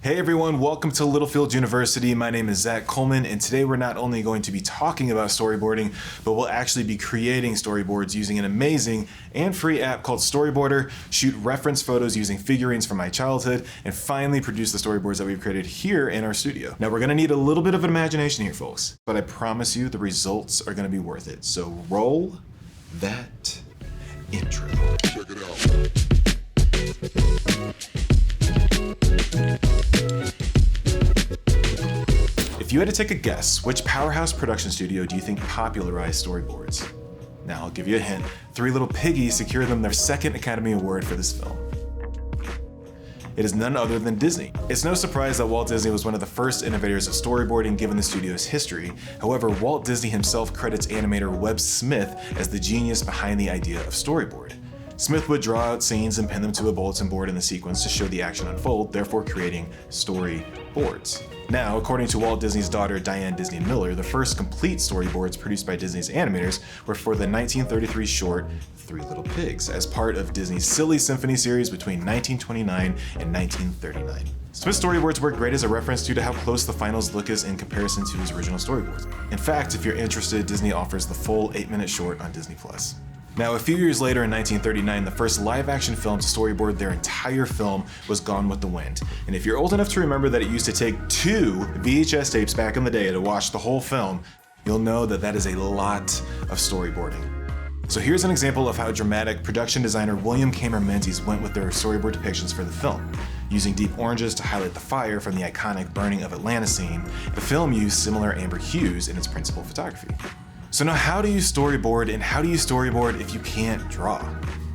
Hey everyone, welcome to Littlefield University. My name is Zac Coleman, and today we're not only going to be talking about storyboarding, but we'll actually be creating storyboards using an amazing and free app called Storyboarder, shoot reference photos using figurines from my childhood, and finally produce the storyboards that we've created here in our studio. Now we're gonna need a little bit of imagination here, folks, but I promise you the results are gonna be worth it. So roll that intro. Check it out. If you had to take a guess, which powerhouse production studio do you think popularized storyboards? Now, I'll give you a hint. Three Little Piggies secured them their second Academy Award for this film. It is none other than Disney. It's no surprise that Walt Disney was one of the first innovators of storyboarding given the studio's history. However, Walt Disney himself credits animator Webb Smith as the genius behind the idea of storyboard. Smith would draw out scenes and pin them to a bulletin board in the sequence to show the action unfold, therefore creating storyboards. Now, according to Walt Disney's daughter Diane Disney Miller, the first complete storyboards produced by Disney's animators were for the 1933 short Three Little Pigs, as part of Disney's Silly Symphony series between 1929 and 1939. Smith's storyboards work great as a reference due to how close the finals look is in comparison to his original storyboards. In fact, if you're interested, Disney offers the full 8-minute short on Disney+. Now, a few years later in 1939, the first live-action film to storyboard their entire film was Gone with the Wind. And if you're old enough to remember that it used to take 2 VHS tapes back in the day to watch the whole film, you'll know that that is a lot of storyboarding. So here's an example of how dramatic production designer William Cameron-Menzies went with their storyboard depictions for the film. Using deep oranges to highlight the fire from the iconic burning of Atlanta scene, the film used similar amber hues in its principal photography. So now how do you storyboard, and how do you storyboard if you can't draw?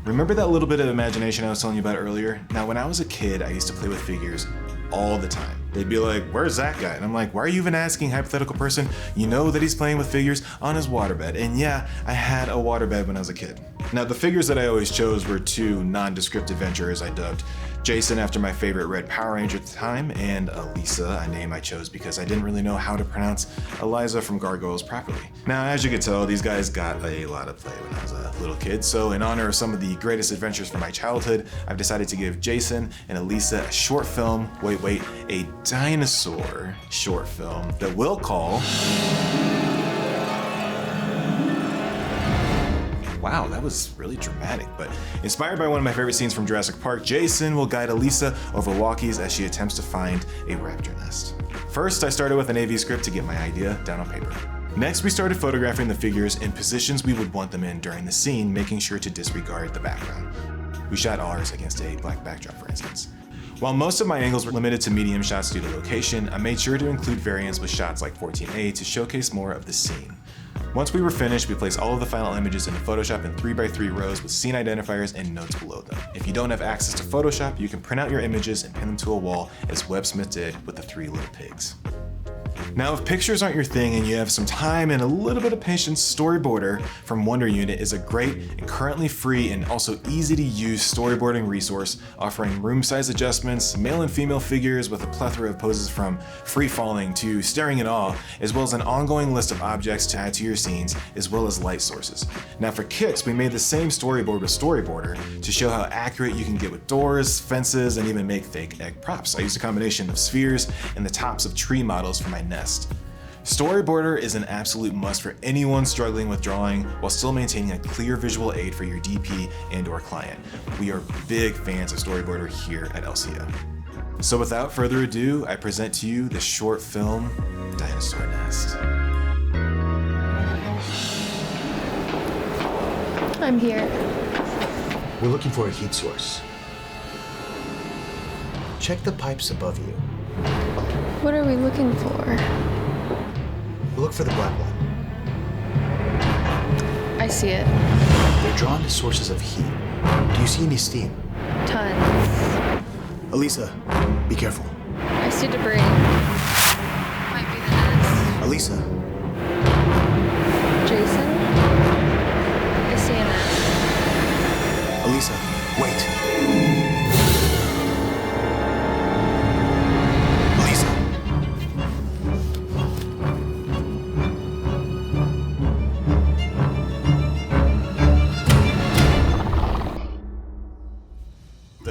Remember that little bit of imagination I was telling you about earlier? Now, when I was a kid, I used to play with figures all the time. They'd be like, "Where's that guy?" And I'm like, "Why are you even asking, hypothetical person? You know that he's playing with figures on his waterbed." And yeah, I had a waterbed when I was a kid. Now, the figures that I always chose were 2 nondescript adventurers I dubbed Jason after my favorite Red Power Ranger at the time, and Elisa, a name I chose because I didn't really know how to pronounce Eliza from Gargoyles properly. Now, as you can tell, these guys got a lot of play when I was a little kid, so in honor of some of the greatest adventures from my childhood, I've decided to give Jason and Elisa a short film, a dinosaur short film that we'll call... Wow, that was really dramatic, but inspired by one of my favorite scenes from Jurassic Park, Jason will guide Elisa over walkies as she attempts to find a raptor nest. First, I started with an AV script to get my idea down on paper. Next, we started photographing the figures in positions we would want them in during the scene, making sure to disregard the background. We shot ours against a black backdrop, for instance. While most of my angles were limited to medium shots due to location, I made sure to include variants with shots like 14A to showcase more of the scene. Once we were finished, we placed all of the final images into Photoshop in 3x3 rows with scene identifiers and notes below them. If you don't have access to Photoshop, you can print out your images and pin them to a wall, as Webb Smith did with the 3 Little Pigs. Now, if pictures aren't your thing and you have some time and a little bit of patience, Storyboarder from Wonder Unit is a great and currently free and also easy to use storyboarding resource, offering room size adjustments, male and female figures with a plethora of poses from free falling to staring in awe, as well as an ongoing list of objects to add to your scenes, as well as light sources. Now for kicks, we made the same storyboard with Storyboarder to show how accurate you can get with doors, fences, and even make fake egg props. I used a combination of spheres and the tops of tree models for my nest. Storyboarder is an absolute must for anyone struggling with drawing while still maintaining a clear visual aid for your DP and/or client. We are big fans of Storyboarder here at LCO. So without further ado, I present to you the short film, Dinosaur Nest. I'm here. We're looking for a heat source. Check the pipes above you. What are we looking for? We'll look for the black one. I see it. They're drawn to sources of heat. Do you see any steam? Tons. Elisa, be careful. I see debris. Might be the nest. Elisa. Jason? I see a nest. Elisa, wait.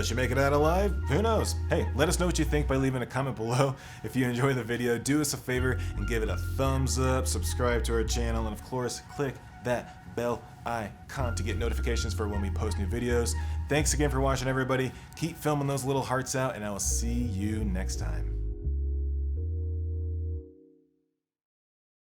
she make it out alive? Who knows? Hey, let us know what you think by leaving a comment below. If you enjoy the video, do us a favor and give it a thumbs up, subscribe to our channel, and of course, click that bell icon to get notifications for when we post new videos. Thanks again for watching, everybody. Keep filming those little hearts out, and I will see you next time.